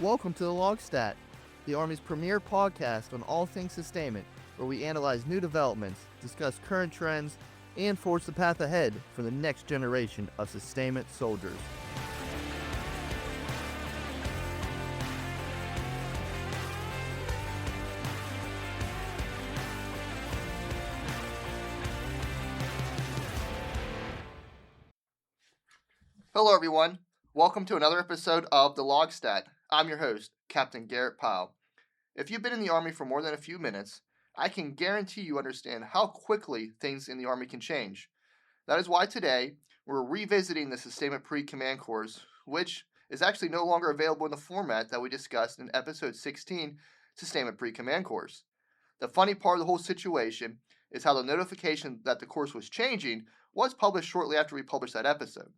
welcome to the LOGSTAT, the Army's premier podcast on all things sustainment, where we analyze new developments, discuss current trends, and forge the path ahead for the next generation of sustainment soldiers. Hello everyone, welcome to another episode of the LOGSTAT. I'm your host, Captain Garett Pyle. If you've been in the Army for more than a few minutes, I can guarantee you understand how quickly things in the Army can change. That is why today we're revisiting the Sustainment Pre-Command Course, which is actually no longer available in the format that we discussed in episode 16, Sustainment Pre-Command Course. The funny part of the whole situation is how the notification that the course was changing was published shortly after we published that episode.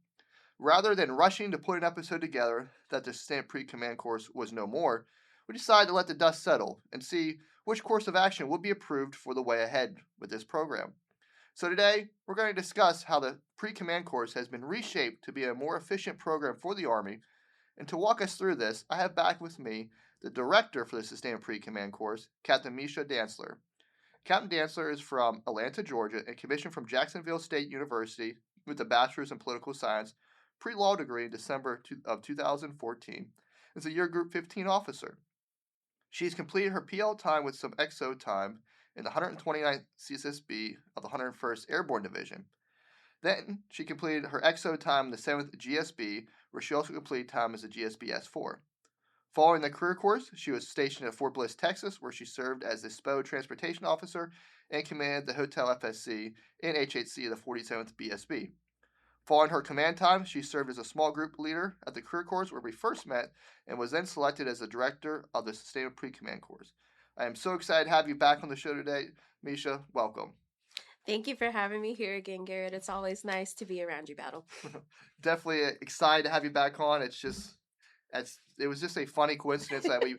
Rather than rushing to put an episode together that the Sustainment Pre-Command Course was no more, we decided to let the dust settle and see which course of action would be approved for the way ahead with this program. So today, we're going to discuss how the Pre-Command Course has been reshaped to be a more efficient program for the Army. And to walk us through this, I have back with me the director for the Sustainment Pre-Command Course, Captain Misha Dantzler. Captain Dantzler is from Atlanta, Georgia, and commissioned from Jacksonville State University with a bachelor's in political science, pre-law degree in December of 2014, as a Year Group 15 officer. She's completed her PL time with some XO time in the 129th CSSB of the 101st Airborne Division. Then she completed her XO time in the 7th GSB, where she also completed time as a GSB S4. Following the career course, she was stationed at Fort Bliss, Texas, where she served as the SPO Transportation Officer and commanded the Hotel FSC and HHC of the 47th BSB. Following her command time, she served as a small group leader at the career course where we first met and was then selected as the director of the Sustainment Pre-Command Course. I am so excited to have you back on the show today. Misha, welcome. Thank you for having me here again, Garrett. It's always nice to be around you, Battle. Definitely excited to have you back on. It was just a funny coincidence that we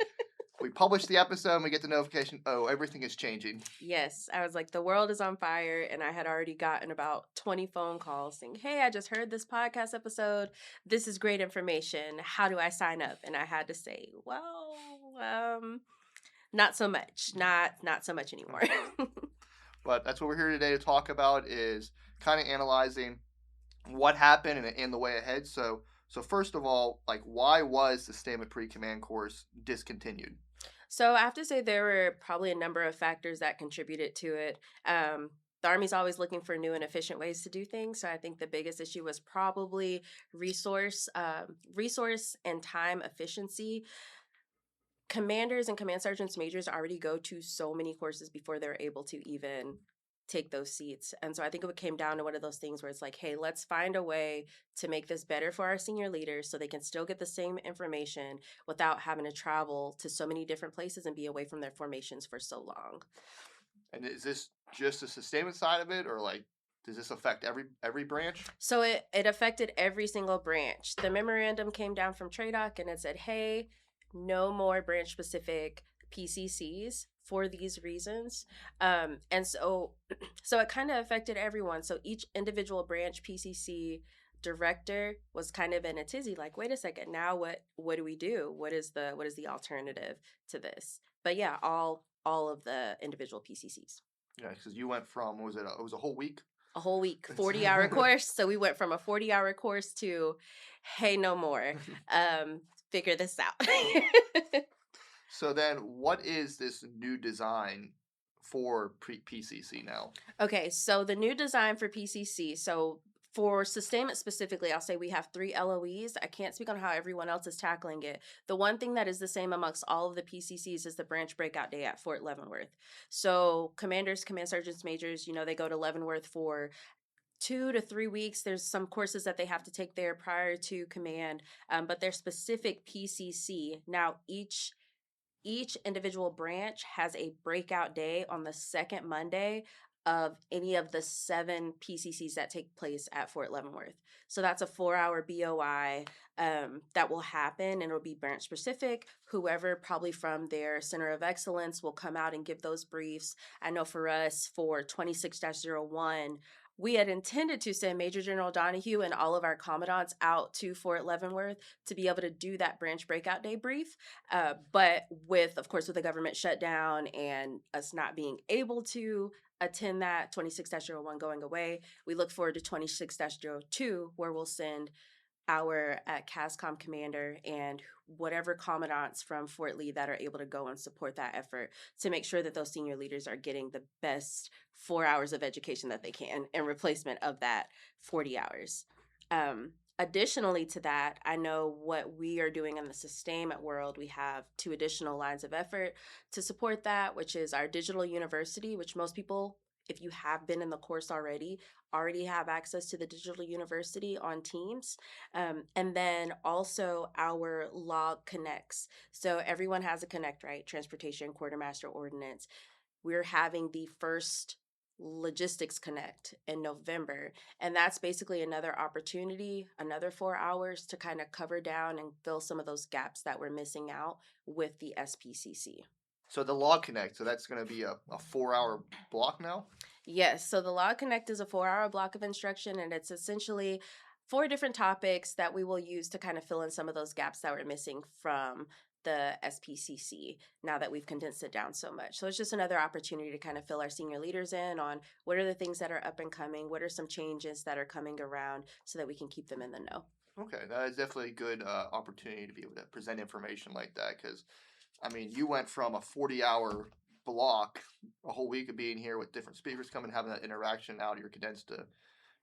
published the episode and we get the notification, oh, everything is changing. Yes, I was like, the world is on fire, and I had already gotten about 20 phone calls saying, hey, I just heard this podcast episode. This is great information. How do I sign up? And I had to say, well, not so much. Not so much anymore. But that's what we're here today to talk about, is kind of analyzing what happened and the way ahead. So first of all, why was the Sustainment Pre-Command Course discontinued? So I have to say there were probably a number of factors that contributed to it. The Army's always looking for new and efficient ways to do things. So I think the biggest issue was probably resource and time efficiency. Commanders and command sergeants majors already go to so many courses before they're able to even take those seats. And so I think it came down to one of those things where it's like, hey, let's find a way to make this better for our senior leaders so they can still get the same information without having to travel to so many different places and be away from their formations for so long. And is this just the sustainment side of it, or does this affect every branch? So it affected every single branch. The memorandum came down from TRADOC and it said, hey, no more branch specific PCCs for these reasons. And so it kind of affected everyone. So each individual branch PCC director was kind of in a tizzy, like, wait a second, now what do we do? What is the alternative to this? But yeah, all of the individual PCCs. Yeah, because you went from, it was a whole week? A whole week, 40-hour course. So we went from a 40-hour course to, hey, no more. Figure this out. So then what is this new design for PCC now? Okay, so the new design for PCC, so for sustainment specifically, I'll say we have 3 LOEs. I can't speak on how everyone else is tackling it. The one thing that is the same amongst all of the PCCs is the branch breakout day at Fort Leavenworth. So commanders, command sergeants, majors, they go to Leavenworth for 2 to 3 weeks. There's some courses that they have to take there prior to command, but they're specific PCC. Now, each individual branch has a breakout day on the second Monday of any of the 7 PCCs that take place at Fort Leavenworth. So that's a 4-hour BOI that will happen, and it'll be branch specific. Whoever probably from their Center of Excellence will come out and give those briefs. I know for us, for 26-01, We had intended to send Major General Donahue and all of our commandants out to Fort Leavenworth to be able to do that branch breakout day brief. But with, of course, with the government shutdown and us not being able to attend that 26-01 going away, we look forward to 26-02, where we'll send our CASCOM commander and whatever commandants from Fort Lee that are able to go and support that effort to make sure that those senior leaders are getting the best 4 hours of education that they can in replacement of that 40 hours. Additionally to that, I know what we are doing in the sustainment world. We have 2 additional lines of effort to support that, which is our digital university, which most people, if you have been in the course already have access to the digital university on Teams. And then also our log connects. So everyone has a connect, right? Transportation, quartermaster ordinance. We're having the first logistics connect in November. And that's basically another opportunity, another 4 hours to kind of cover down and fill some of those gaps that we're missing out with the SPCC. So the Log Connect, so that's going to be a 4-hour block now? Yes. So the Log Connect is a 4-hour block of instruction, and it's essentially 4 different topics that we will use to kind of fill in some of those gaps that we're missing from the SPCC now that we've condensed it down so much. So it's just another opportunity to kind of fill our senior leaders in on what are the things that are up and coming, what are some changes that are coming around so that we can keep them in the know. Okay, that is definitely a good opportunity to be able to present information like that because, I mean, you went from a 40-hour block, a whole week of being here with different speakers coming, having that interaction. Now you're condensed to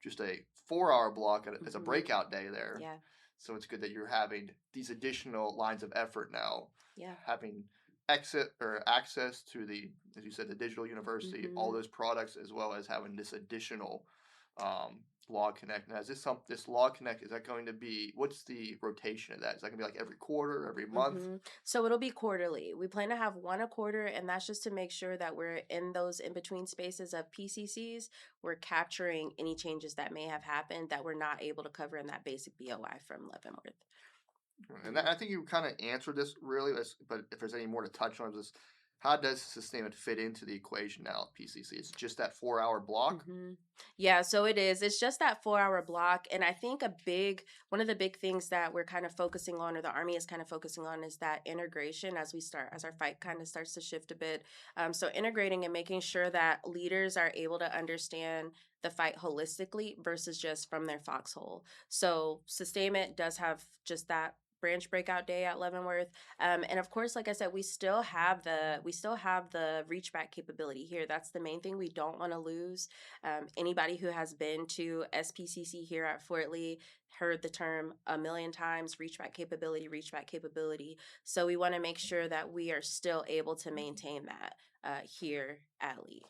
just a 4-hour block as a breakout day there. Yeah. So it's good that you're having these additional lines of effort now. Yeah. Having access to the, as you said, the digital university, all those products, as well as having this additional Log Connect. Now, is this Log Connect, is that going to be, what's the rotation of that? Is that going to be like every quarter, every month? So it'll be quarterly. We plan to have 1 a quarter, and that's just to make sure that we're in those in-between spaces of PCCs. We're capturing any changes that may have happened that we're not able to cover in that basic BOI from Leavenworth. And I think you kind of answered this really, but if there's any more to touch on this, how does sustainment fit into the equation now at PCC? It's just that 4-hour block? Yeah, so it is. It's just that 4-hour block. And I think one of the big things that we're kind of focusing on, or the Army is kind of focusing on, is that integration as our fight kind of starts to shift a bit. So integrating and making sure that leaders are able to understand the fight holistically versus just from their foxhole. So sustainment does have just that branch breakout day at Leavenworth. And of course, like I said, we still have the reach back capability here. That's the main thing we don't want to lose. Anybody who has been to SPCC here at Fort Lee heard the term a million times, reach back capability. So we want to make sure that we are still able to maintain that here at Lee.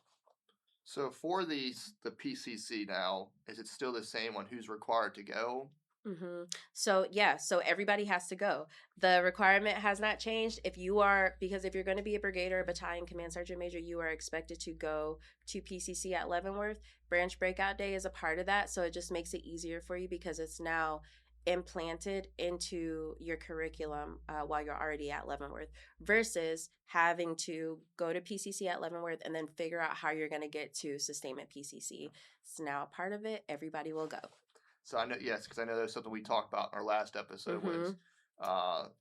So for the PCC now, is it still the same on who's required to go? So everybody has to go. The requirement has not changed. Because if you're going to be a brigade or a battalion command sergeant major, you are expected to go to PCC at Leavenworth. Branch breakout day is a part of that, so it just makes it easier for you because it's now implanted into your curriculum while you're already at Leavenworth versus having to go to PCC at Leavenworth and then figure out how you're going to get to sustainment PCC. It's now a part of it. Everybody will go. So I know, yes, because I know that's something we talked about in our last episode was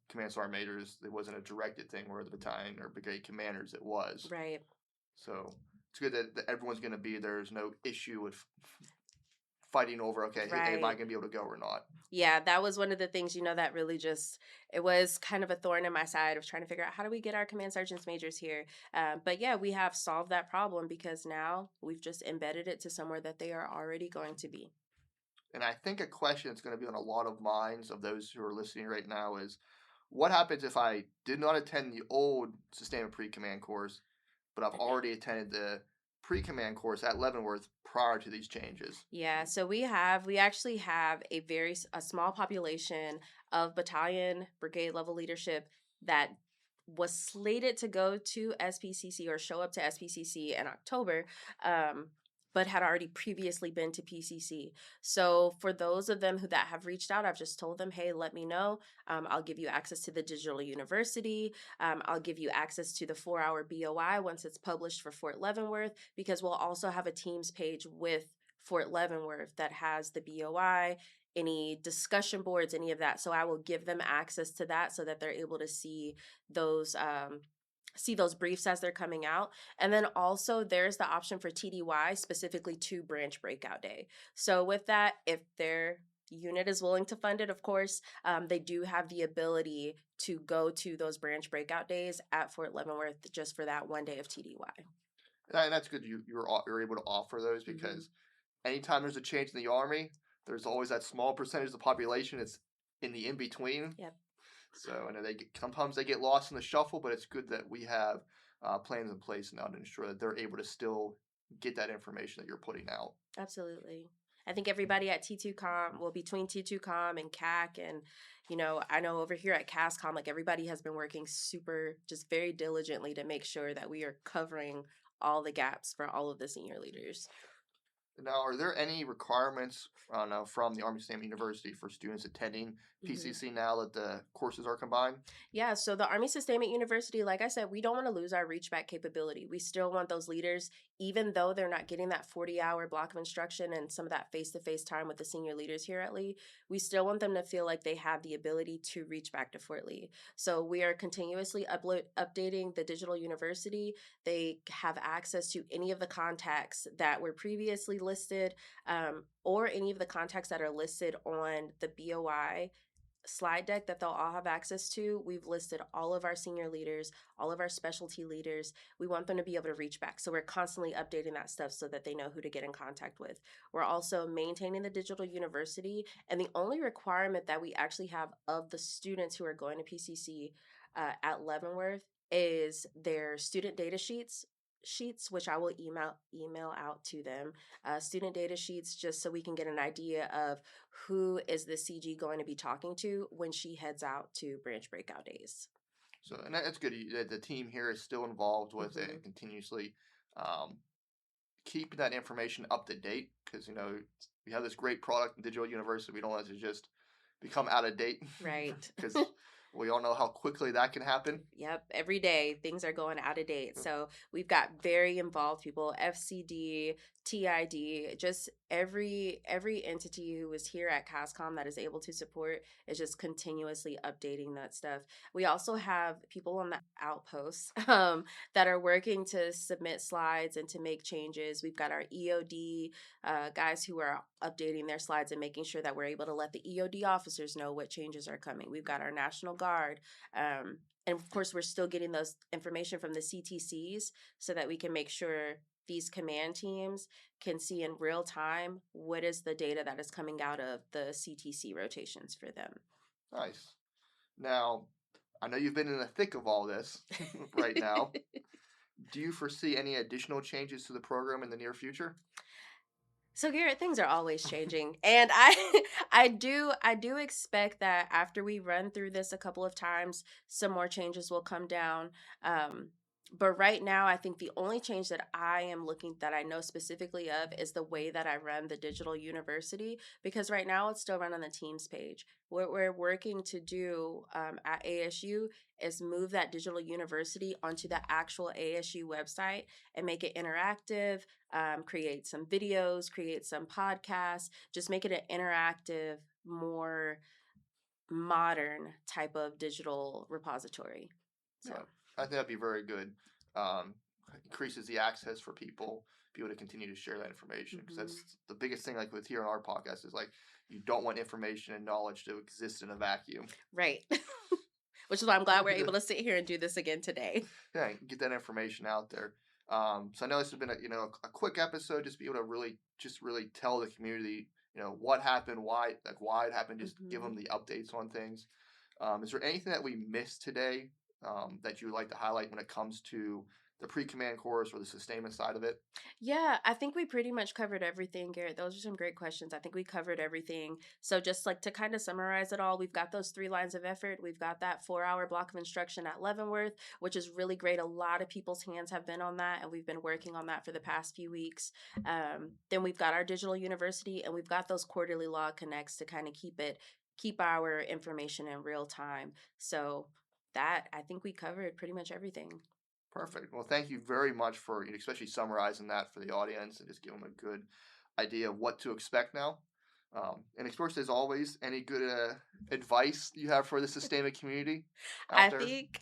command sergeant majors. It wasn't a directed thing where the battalion or brigade commanders it was. Right. So it's good that everyone's going to be there. There's no issue with fighting over, okay, hey, am I going to be able to go or not? Yeah, that was one of the things, that really it was kind of a thorn in my side of trying to figure out how do we get our command sergeants majors here. But yeah, we have solved that problem because now we've just embedded it to somewhere that they are already going to be. And I think a question that's going to be on a lot of minds of those who are listening right now is, what happens if I did not attend the old Sustainment Pre-Command Course, but I've already attended the Pre-Command Course at Leavenworth prior to these changes? Yeah, so we actually have a small population of battalion, brigade level leadership that was slated to go to SPCC or show up to SPCC in October, but had already previously been to PCC. So for those of them that have reached out, I've just told them, hey, let me know. I'll give you access to the digital university. I'll give you access to the 4-hour BOI once it's published for Fort Leavenworth, because we'll also have a Teams page with Fort Leavenworth that has the BOI, any discussion boards, any of that. So I will give them access to that so that they're able to see those briefs as they're coming out. And then also there's the option for TDY, specifically to branch breakout day. So with that, if their unit is willing to fund it, of course, they do have the ability to go to those branch breakout days at Fort Leavenworth just for that 1 day of TDY. And that's good. You're able to offer those because anytime there's a change in the Army, there's always that small percentage of the population that's in the in between. Yep. So I know sometimes they get lost in the shuffle, but it's good that we have plans in place now to ensure that they're able to still get that information that you're putting out. Absolutely. I think everybody at T2Com, well, between T2Com and CAC, and I know over here at CASCOM, like everybody has been working just very diligently to make sure that we are covering all the gaps for all of the senior leaders. Now, are there any requirements from the Army Sustainment University for students attending PCC now that the courses are combined? Yeah, so the Army Sustainment University, like I said, we don't want to lose our reach back capability. We still want those leaders, even though they're not getting that 40-hour block of instruction and some of that face-to-face time with the senior leaders here at Lee, we still want them to feel like they have the ability to reach back to Fort Lee. So we are continuously updating the digital university. They have access to any of the contacts that were previously listed, or any of the contacts that are listed on the BOI slide deck that they'll all have access to. We've listed all of our senior leaders, all of our specialty leaders. We want them to be able to reach back. So we're constantly updating that stuff so that they know who to get in contact with. We're also maintaining the digital university. And the only requirement that we actually have of the students who are going to PCC at Leavenworth is their student data sheets, which I will email out to them, student data sheets, just so we can get an idea of who is the CG going to be talking to when she heads out to branch breakout days. So, and that's good. The team here is still involved with it and continuously keeping that information up to date because, we have this great product in Digital University. We don't want it to just become out of date. Right. Because we all know how quickly that can happen. Yep. Every day things are going out of date. So we've got very involved people, FCD, TID, just every entity who is here at CASCOM that is able to support is just continuously updating that stuff. We also have people on the outposts that are working to submit slides and to make changes. We've got our EOD guys who are updating their slides and making sure that we're able to let the EOD officers know what changes are coming. We've got our National Guard. And of course, we're still getting those information from the CTCs so that we can make sure these command teams can see in real time what is the data that is coming out of the CTC rotations for them. Nice. Now, I know you've been in the thick of all this right now. Do you foresee any additional changes to the program in the near future? So Garrett, things are always changing, and I do expect that after we run through this a couple of times, some more changes will come down. But right now, I think the only change that I know specifically of is the way that I run the digital university, because right now it's still run on the Teams page. What we're working to do at ASU is move that digital university onto the actual ASU website and make it interactive, create some videos, create some podcasts, just make it an interactive, more modern type of digital repository. So. Yeah, I think that'd be very good. Increases the access for people, be able to continue to share that information because that's the biggest thing. Like with here on our podcast is like you don't want information and knowledge to exist in a vacuum. Right. Which is why I'm glad we're able to sit here and do this again today. Yeah, get that information out there. So I know this has been a quick episode, just be able to really tell the community what happened, why it happened, just give them the updates on things. Is there anything that we missed today that you would like to highlight when it comes to the pre-command course or the sustainment side of it? Yeah, I think we pretty much covered everything, Garrett. Those are some great questions. I think we covered everything. So just like to kind of summarize it all, we've got those 3 lines of effort. We've got that 4-hour block of instruction at Leavenworth, which is really great. A lot of people's hands have been on that, and we've been working on that for the past few weeks. Then we've got our digital university, and we've got those quarterly log connects to kind of keep our information in real time. So that, I think we covered pretty much everything. Perfect. Well, thank you very much for especially summarizing that for the audience and just giving them a good idea of what to expect now. And of course, as always, any good advice you have for the sustainment community out I there? think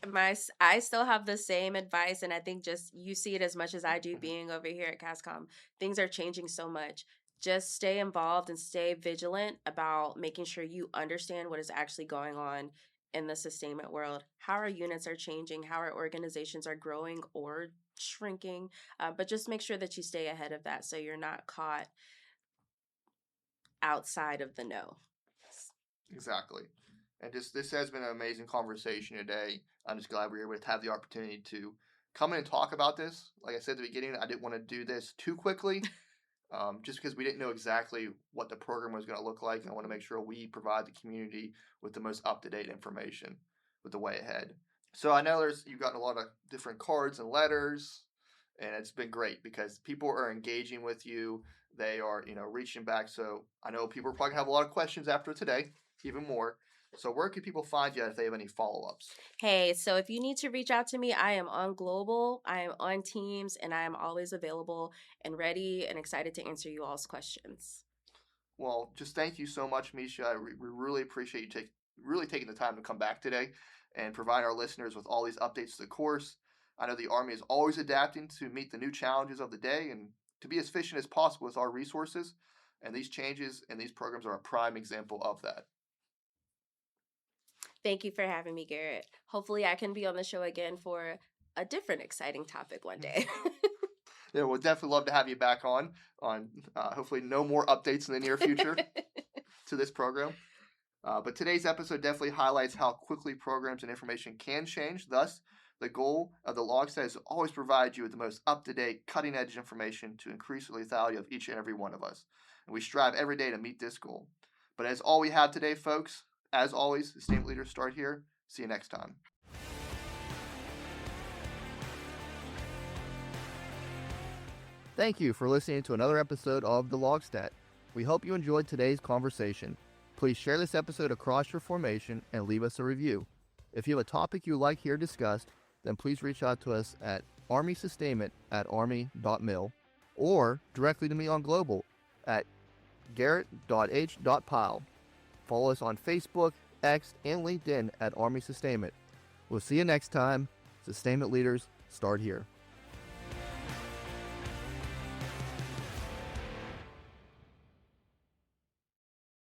I still have the same advice, and I think just you see it as much as I do being over here at CASCOM. Things are changing so much. Just stay involved and stay vigilant about making sure you understand what is actually going on in the sustainment world, how our units are changing, how our organizations are growing or shrinking. But just make sure that you stay ahead of that so you're not caught outside of the know. Exactly. And just this has been an amazing conversation today. I'm just glad we were able to have the opportunity to come in and talk about this. Like I said at the beginning, I didn't want to do this too quickly, just because we didn't know exactly what the program was going to look like. And I want to make sure we provide the community with the most up-to-date information with the way ahead. So I know you've gotten a lot of different cards and letters, and it's been great because people are engaging with you. They are, reaching back. So I know people are probably gonna have a lot of questions after today, even more. So where can people find you if they have any follow-ups? Hey, so if you need to reach out to me, I am on Global, I am on Teams, and I am always available and ready and excited to answer you all's questions. Well, just thank you so much, Misha. We really appreciate you really taking the time to come back today and provide our listeners with all these updates to the course. I know the Army is always adapting to meet the new challenges of the day and to be as efficient as possible with our resources. And these changes and these programs are a prime example of that. Thank you for having me, Garrett. Hopefully, I can be on the show again for a different exciting topic one day. Yeah, we'll definitely love to have you back on hopefully no more updates in the near future to this program. But today's episode definitely highlights how quickly programs and information can change. Thus, the goal of the LOGSTAT is to always provide you with the most up-to-date, cutting-edge information to increase the lethality of each and every one of us. And we strive every day to meet this goal. But as all we have today, folks, as always, sustainment leaders start here. See you next time. Thank you for listening to another episode of the LOGSTAT. We hope you enjoyed today's conversation. Please share this episode across your formation and leave us a review. If you have a topic you'd like here discussed, then please reach out to us at armysustainment@army.mil or directly to me on Global at garett.h.pyle. Follow us on Facebook, X, and LinkedIn at Army Sustainment. We'll see you next time. Sustainment leaders, start here.